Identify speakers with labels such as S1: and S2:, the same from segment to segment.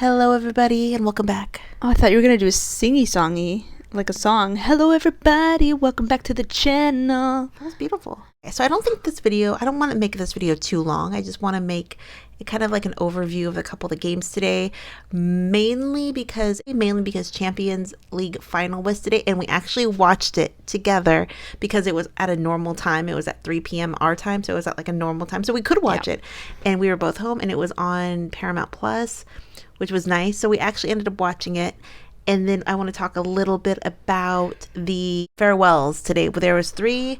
S1: Hello, everybody, and welcome back.
S2: Oh, I thought you were going to do a singy-songy, like a song. Hello, everybody, welcome back to the channel.
S1: That was beautiful. So I don't want to make this video too long. I just want to make it kind of like an overview of a couple of the games today, mainly because Champions League final was today, and we actually watched it together because it was at a normal time. It was at 3 p.m. our time, so it was at like a normal time. So we could watch it, and we were both home, and it was on Paramount Plus, which was nice. So we actually ended up watching it. And then I want to talk a little bit about the farewells today. But there was 3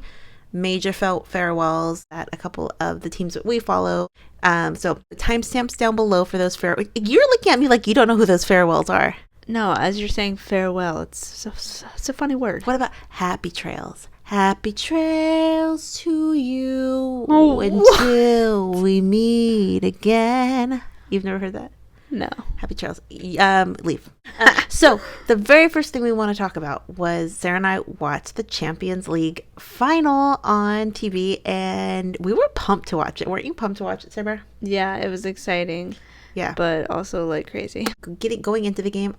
S1: major farewells at a couple of the teams that we follow. So the timestamps down below for those farewells. You're looking at me like you don't know who those farewells are.
S2: No, as you're saying farewell, it's a funny word.
S1: What about happy trails? Happy trails to you until we meet again. You've never heard that?
S2: No.
S1: Happy trails. Leave. So the very first thing we want to talk about was Sarah and I watched the Champions League final on TV, and we were pumped to watch it. Weren't you pumped to watch it, Sarah?
S2: Yeah, it was exciting.
S1: Yeah.
S2: But also like crazy.
S1: Going into the game,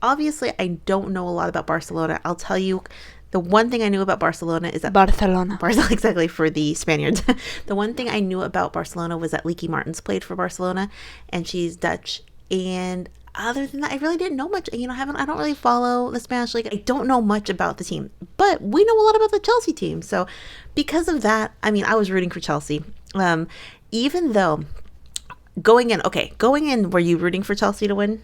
S1: obviously I don't know a lot about Barcelona. I'll tell you, the one thing I knew about Barcelona is that
S2: Barcelona,
S1: exactly, for the Spaniards. The one thing I knew about Barcelona was that Lieke Martens played for Barcelona, and she's Dutch. And other than that, I really didn't know much. I don't really follow the Spanish league. I don't know much about the team, but we know a lot about the Chelsea team. So because of that, I was rooting for Chelsea. Even though going in, were you rooting for Chelsea to win?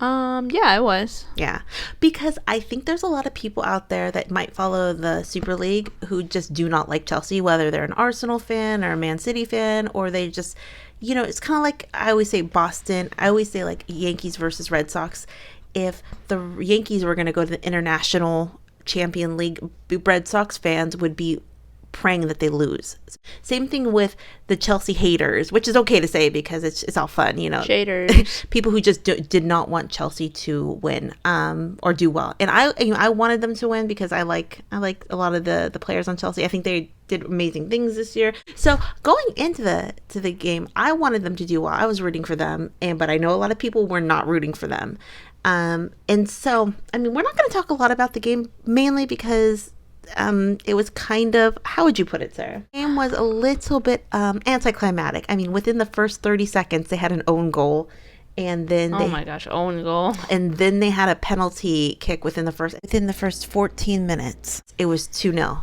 S2: Yeah, I was.
S1: Yeah, because I think there's a lot of people out there that might follow the Super League who just do not like Chelsea, whether they're an Arsenal fan or a Man City fan, or they just, it's kind of like I always say Boston. I always say like Yankees versus Red Sox. If the Yankees were going to go to the International Champion League, Red Sox fans would be praying that they lose. Same thing with the Chelsea haters, which is okay to say because it's all fun,
S2: Shaders.
S1: People who just did not want Chelsea to win or do well. And I wanted them to win because I like a lot of the players on Chelsea. I think they did amazing things this year. So going into the game, I wanted them to do well. I was rooting for them, but I know a lot of people were not rooting for them. And so we're not going to talk a lot about the game, mainly because it was kind of, how would you put it, Sarah? The game was a little bit anticlimactic. Within the first 30 seconds, they had an own goal, and then
S2: own goal.
S1: And then they had a penalty kick within the first 14 minutes. It was 2-0.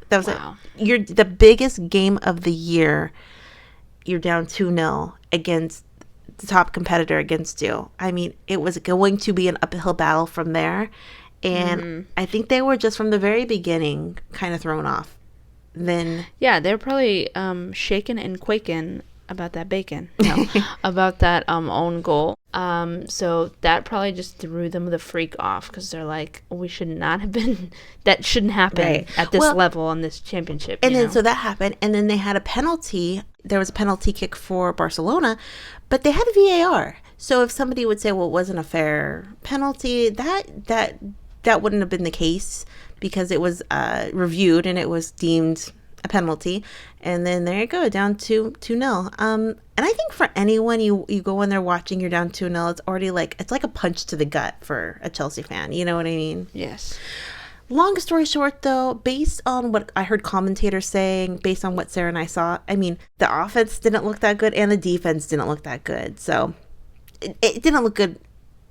S1: That was
S2: wow.
S1: You're the biggest game of the year. You're down 2-0 against the top competitor against you. It was going to be an uphill battle from there. And I think they were just from the very beginning kind of thrown off. Then
S2: they're probably shaking and quaking about that bacon. No, about that own goal. So that probably just threw them the freak off because they're like, we should not have been. That shouldn't happen at this level on this championship.
S1: And then so that happened, and then they had a penalty. There was a penalty kick for Barcelona, but they had a VAR. So if somebody would say, well, it wasn't a fair penalty, that wouldn't have been the case because it was reviewed and it was deemed a penalty. And then there you go, down 2-0. And I think for anyone, you go in there watching, you're down 2-0, it's already it's like a punch to the gut for a Chelsea fan. You know what I mean?
S2: Yes.
S1: Long story short, though, based on what I heard commentators saying, based on what Sarah and I saw, the offense didn't look that good and the defense didn't look that good. So it didn't look good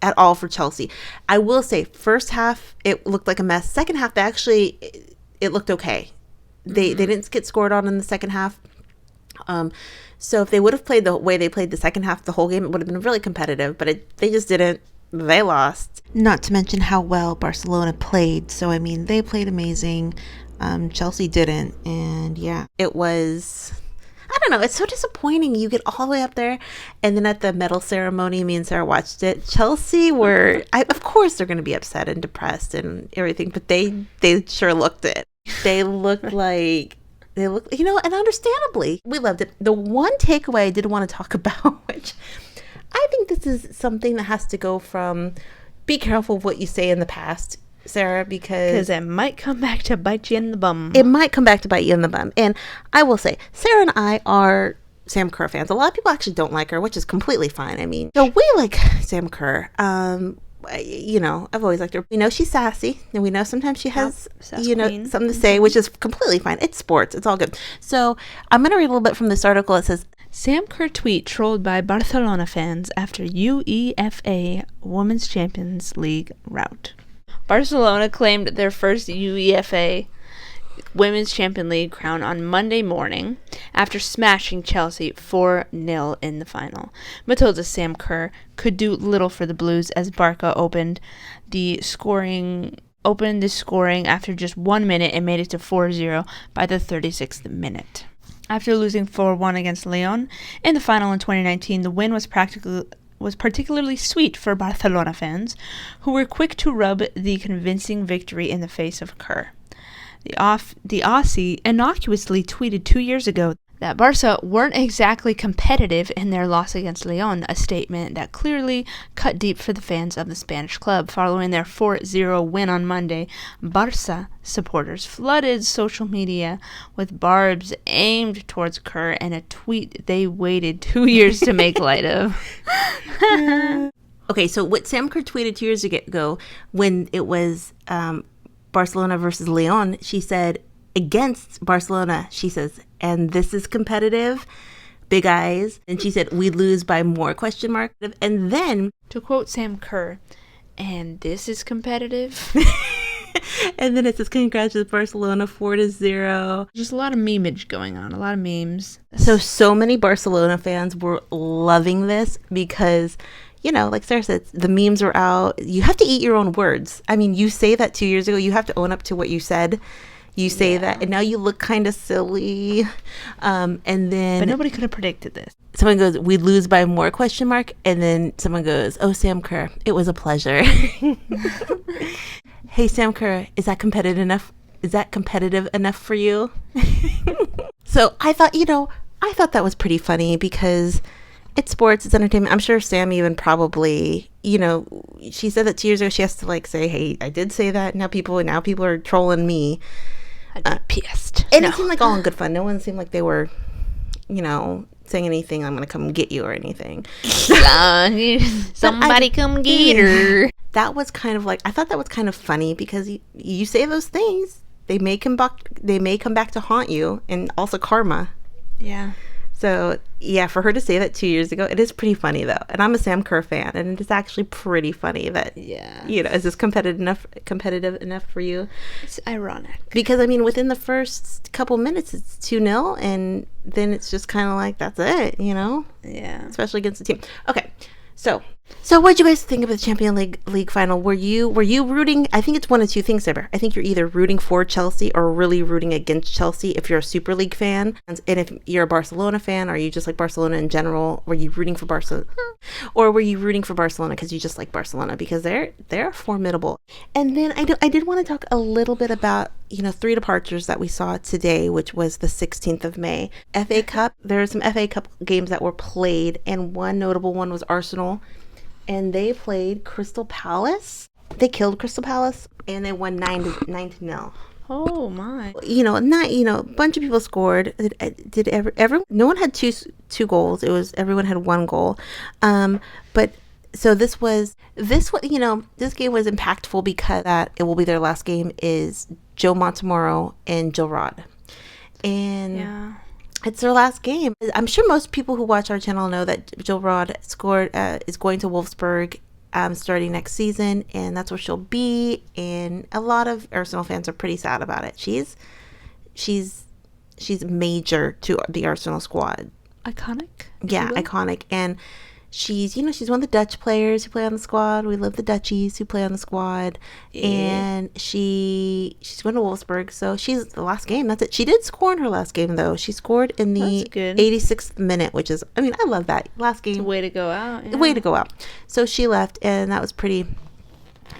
S1: at all for Chelsea. I will say, first half it looked like a mess. Second half, it looked okay. They didn't get scored on in the second half. So if they would have played the way they played the second half the whole game, it would have been really competitive. But they just didn't. They lost. Not to mention how well Barcelona played. So they played amazing. Chelsea didn't, and it was. I don't know. It's so disappointing. You get all the way up there, and then at the medal ceremony, me and Sarah watched it. Chelsea were, of course, they're going to be upset and depressed and everything, but they sure looked it. They looked and understandably, we loved it. The one takeaway I did want to talk about, which I think this is something that has to go from, be careful of what you say in the past, Sarah, because
S2: it might come back to bite you in the bum.
S1: It might come back to bite you in the bum. And I will say, Sarah and I are Sam Kerr fans. A lot of people actually don't like her, which is completely fine. I mean, so we like Sam Kerr. You know, I've always liked her. We know she's sassy, and we know sometimes she has, you know, something to say, which is completely fine. It's sports. It's all good. So I'm going to read a little bit from this article. It says,
S2: Sam Kerr tweet trolled by Barcelona fans after UEFA Women's Champions League rout. Barcelona claimed their first UEFA Women's Champions League crown on Monday morning after smashing Chelsea 4-0 in the final. Matilda's Sam Kerr could do little for the Blues as Barca opened the scoring after just 1 minute and made it to 4-0 by the 36th minute. After losing 4-1 against Lyon in the final in 2019, the win was particularly sweet for Barcelona fans, who were quick to rub the convincing victory in the face of Kerr. The Aussie innocuously tweeted 2 years ago that Barca weren't exactly competitive in their loss against Lyon, a statement that clearly cut deep for the fans of the Spanish club. Following their 4-0 win on Monday, Barca supporters flooded social media with barbs aimed towards Kerr and a tweet they waited 2 years to make light of.
S1: Okay, so what Sam Kerr tweeted 2 years ago when it was Barcelona versus Lyon, she said, against Barcelona, she says, and this is competitive, big eyes. And she said, we lose by more, question mark. And then,
S2: to quote Sam Kerr, and this is competitive.
S1: And then it says, congrats with Barcelona 4-0.
S2: Just a lot of memeage going on, a lot of memes.
S1: So many Barcelona fans were loving this because, you know, like Sarah said, the memes were out. You have to eat your own words. I mean, you say that 2 years ago. You have to own up to what you said. You say that, and now you look kind of silly. And then...
S2: But nobody could have predicted this.
S1: Someone goes, we lose by more, question mark. And then someone goes, oh, Sam Kerr, it was a pleasure. Hey, Sam Kerr, is that competitive enough? Is that competitive enough for you? So I thought that was pretty funny because... It's sports, it's entertainment. I'm sure Sam even probably, you know, she said that 2 years ago. She has to like say, hey, I did say that. Now people are trolling me.
S2: I'd be pissed.
S1: And it seemed like all in good fun. No one seemed like they were, you know, saying anything, I'm going to come get you or anything.
S2: Somebody come get her.
S1: That was kind of like, I thought that was kind of funny because you say those things, they may come back to haunt you, and also karma.
S2: Yeah.
S1: So, yeah, for her to say that 2 years ago, it is pretty funny, though. And I'm a Sam Kerr fan, and it's actually pretty funny that, you know, is this competitive enough for you?
S2: It's ironic.
S1: Because, I mean, within the first couple minutes, it's 2-0, and then it's just kind of like, that's it, you know?
S2: Yeah.
S1: Especially against the team. Okay, so what did you guys think of the Champions League final? Were you rooting? I think it's one of two things, Sarah. I think you're either rooting for Chelsea or really rooting against Chelsea if you're a Super League fan. And if you're a Barcelona fan, or you just like Barcelona in general, were you rooting for Barcelona? Or were you rooting for Barcelona because you just like Barcelona? Because they're formidable. And then I did want to talk a little bit about, you know, 3 departures that we saw today, which was the 16th of May. FA Cup, there are some FA Cup games that were played, and one notable one was Arsenal. And they played Crystal Palace. They killed Crystal Palace, and they won 9-0.
S2: Oh my!
S1: You know, a bunch of people scored. Everyone? No one had two goals. It was everyone had one goal. But so this game was impactful because that it will be their last game is Joe Montemurro and Jill Rodd, and
S2: yeah.
S1: It's their last game. I'm sure most people who watch our channel know that Jill Rodd is going to Wolfsburg starting next season, and that's where she'll be. And a lot of Arsenal fans are pretty sad about it. She's major to the Arsenal squad.
S2: Iconic.
S1: Yeah, iconic. And she's one of the Dutch players who play on the squad. We love the Dutchies who play on the squad. Yeah. And she's going to Wolfsburg, so she's the last game. That's it. She did score in her last game, though. She scored in the 86th minute, which is, I mean, I love that. Last game.
S2: It's a way to go out. Yeah.
S1: Way to go out. So she left, and that was pretty,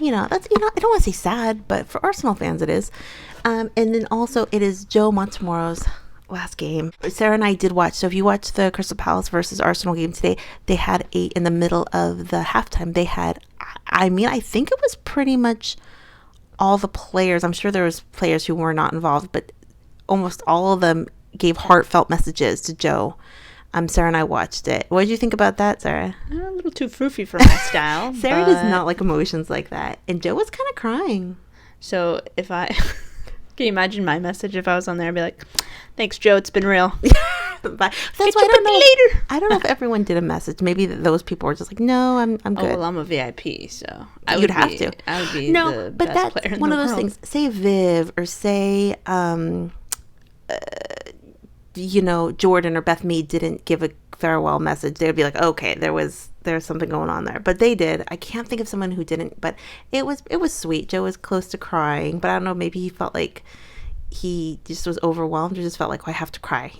S1: that's, I don't want to say sad, but for Arsenal fans it is. And then also it is Joe Montemurro's last game. Sarah and I did watch. So if you watch the Crystal Palace versus Arsenal game today, they had in the middle of the halftime, they had, I think it was pretty much all the players. I'm sure there was players who were not involved, but almost all of them gave heartfelt messages to Joe. Sarah and I watched it. What did you think about that, Sarah?
S2: A little too froofy for my style.
S1: Sarah does not like emotions like that. And Joe was kind of crying.
S2: So if I... Can you imagine my message if I was on there? I'd be like, thanks, Joe. It's been real.
S1: But that's why I don't know. Later. I don't know if everyone did a message. Maybe those people were just like, no, I'm good.
S2: Oh, well, I'm a VIP, so
S1: you'd have to.
S2: I would be the
S1: but
S2: best
S1: that's
S2: player in
S1: one
S2: the
S1: of those
S2: world.
S1: things. Say Viv or say, Jordan or Beth Mead didn't give a farewell message. They would be like, okay, there's something going on there. But they did. I can't think of someone who didn't. But it was sweet. Joe was close to crying, but I don't know. Maybe he felt like he just was overwhelmed or just felt like, I have to cry,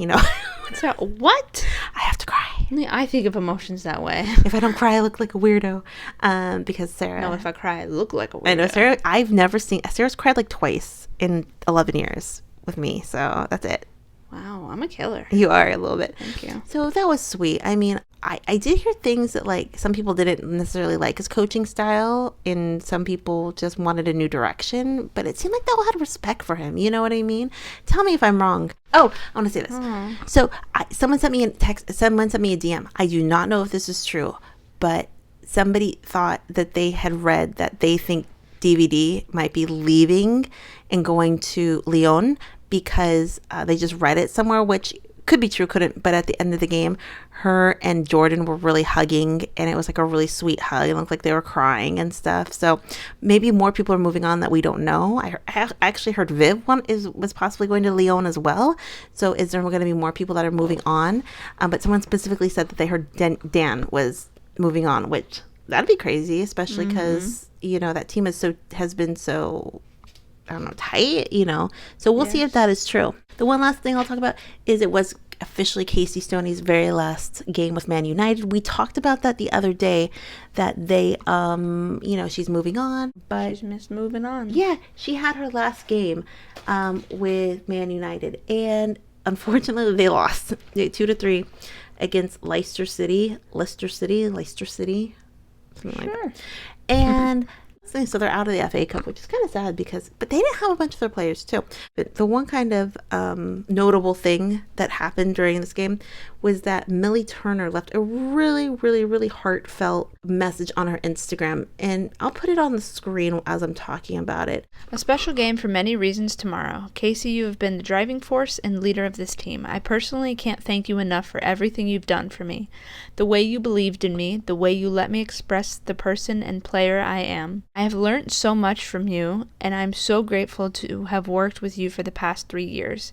S2: So, what?
S1: I have to cry.
S2: I think of emotions that way.
S1: If I don't cry, I look like a weirdo. Because Sarah...
S2: No, if I cry, I look like a weirdo.
S1: I know, Sarah, Sarah's cried like twice in 11 years with me, so that's it.
S2: Wow, I'm a killer.
S1: You are a little bit.
S2: Thank you.
S1: So that was sweet. I mean, I did hear things that like some people didn't necessarily like his coaching style, and some people just wanted a new direction. But it seemed like they all had respect for him. You know what I mean? Tell me if I'm wrong. Oh, I want to say this. So someone sent me a text. Someone sent me a DM. I do not know if this is true, but somebody thought that they had read that they think DVD might be leaving and going to Lyon because they just read it somewhere, which could be true, couldn't. But at the end of the game, her and Jordan were really hugging, and it was like a really sweet hug. It looked like they were crying and stuff. So maybe more people are moving on that we don't know. I actually heard Viv was possibly going to Lyon as well. So is there going to be more people that are moving on? But someone specifically said that they heard Dan was moving on, which that'd be crazy, especially because that team has been so, I don't know, tight, So we'll see if that is true. The one last thing I'll talk about is it was officially Casey Stoney's very last game with Manunited. We talked about that the other day, that they, she's moving on. But
S2: she's missed moving on.
S1: Yeah, she had her last game with Manunited, and unfortunately they lost 2-3 against Leicester City, something like that. And so they're out of the FA Cup, which is kind of sad but they didn't have a bunch of their players too. But the one kind of notable thing that happened during this game was that Millie Turner left a really, really, really heartfelt message on her Instagram. And I'll put it on the screen as I'm talking about it.
S2: A special game for many reasons tomorrow. Casey, you have been the driving force and leader of this team. I personally can't thank you enough for everything you've done for me. The way you believed in me, the way you let me express the person and player I am. I have learned so much from you, and I'm so grateful to have worked with you for the past 3 years.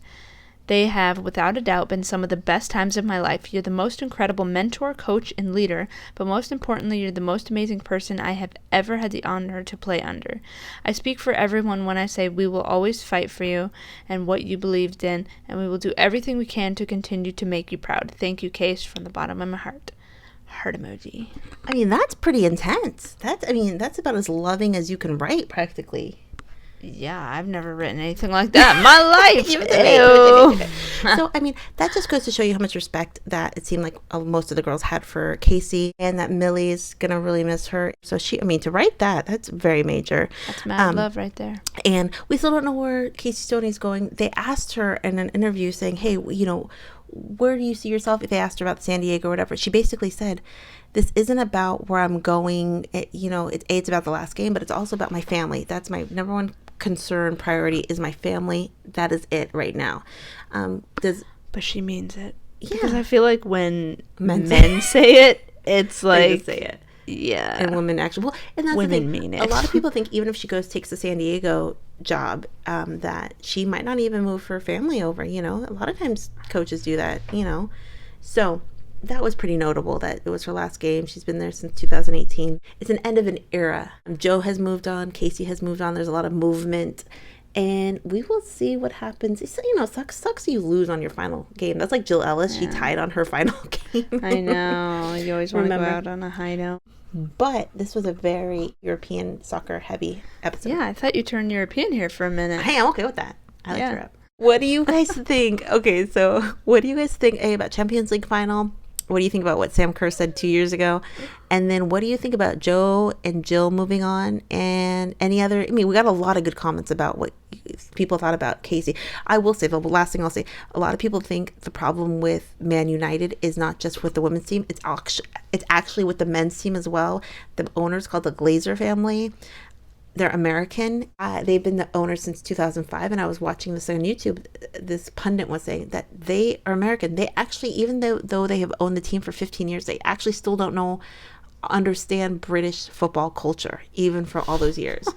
S2: They have, without a doubt, been some of the best times of my life. You're the most incredible mentor, coach, and leader, but most importantly, you're the most amazing person I have ever had the honor to play under. I speak for everyone when I say we will always fight for you and what you believed in, and we will do everything we can to continue to make you proud. Thank you, Case, from the bottom of my heart. Heart emoji.
S1: I mean, that's pretty intense. That's about as loving as you can write, practically.
S2: Yeah, I've never written anything like that in my life. Ew.
S1: So, I mean, that just goes to show you how much respect that it seemed like most of the girls had for Casey, and that Millie's going to really miss her. So to write that's very major.
S2: That's mad love right there.
S1: And we still don't know where Casey Stoney's going. They asked her in an interview saying, hey, where do you see yourself? If they asked her about San Diego or whatever, she basically said, this isn't about where I'm going. It's about the last game, but it's also about my family. That's my number one concern, priority is my family. That is it right now.
S2: But she means it.
S1: Yeah.
S2: Because I feel like when men say it, it's like...
S1: They just say it.
S2: Yeah.
S1: And women actually... Well, and that's
S2: women
S1: the thing.
S2: mean it.
S1: A lot of people think even if she takes the San Diego job, that she might not even move her family over, A lot of times coaches do that, So... that was pretty notable that it was her last game. She's been there since 2018. It's an end of an era. Joe has moved on. Casey has moved on. There's a lot of movement. And we will see what happens. It's, sucks you lose on your final game. That's like Jill Ellis. Yeah. She tied on her final game.
S2: I know. You always want to go out on a high note.
S1: But this was a very European soccer heavy episode.
S2: Yeah, I thought you turned European here for a minute.
S1: Hey, I'm okay with that. I like Europe. What do you guys think? Okay, so what do you guys think, about Champions League final? What do you think about what Sam Kerr said 2 years ago? And then what do you think about Joe and Jill moving on? And any other... we got a lot of good comments about what people thought about Casey. I will say, the last thing I'll say, a lot of people think the problem with Manunited is not just with the women's team. It's actually with the men's team as well. The owner's called the Glazer family. They're American. They've been the owners since 2005, and I was watching this on YouTube. This pundit was saying that they are American. They actually, even though they have owned the team for 15 years, they actually still don't understand British football culture, even for all those years.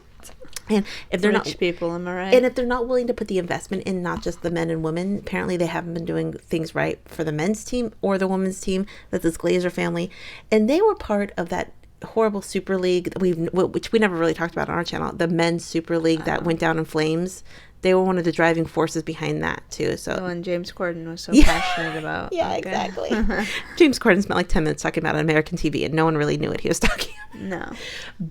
S1: And if they're
S2: Rich people, am I right?
S1: And if they're not willing to put the investment in, not just the men and women, apparently they haven't been doing things right for the men's team or the women's team. That's this Glazer family, and they were part of that horrible Super League which we never really talked about on our channel, the men's Super League that went down in flames. They were one of the driving forces behind that too. So
S2: the one James Corden was so passionate about.
S1: Yeah, okay. Exactly. James Corden spent like 10 minutes talking about American TV, and no one really knew what he was talking about.
S2: No.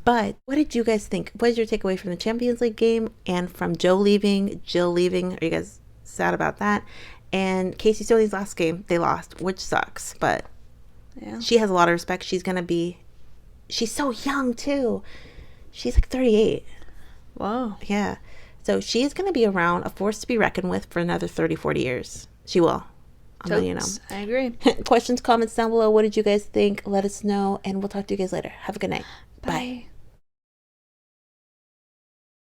S1: But what did you guys think? What is your takeaway from the Champions League game and from Jill leaving? Are you guys sad about that? And Casey Stoney's last game, they lost, which sucks. But yeah, she has a lot of respect. She's so young too. She's like 38.
S2: Whoa.
S1: Yeah. So she is going to be around, a force to be reckoned with for another 30, 40 years. She will. I'm letting you know.
S2: I agree.
S1: Questions, comments down below. What did you guys think? Let us know, and we'll talk to you guys later. Have a good night.
S2: Bye.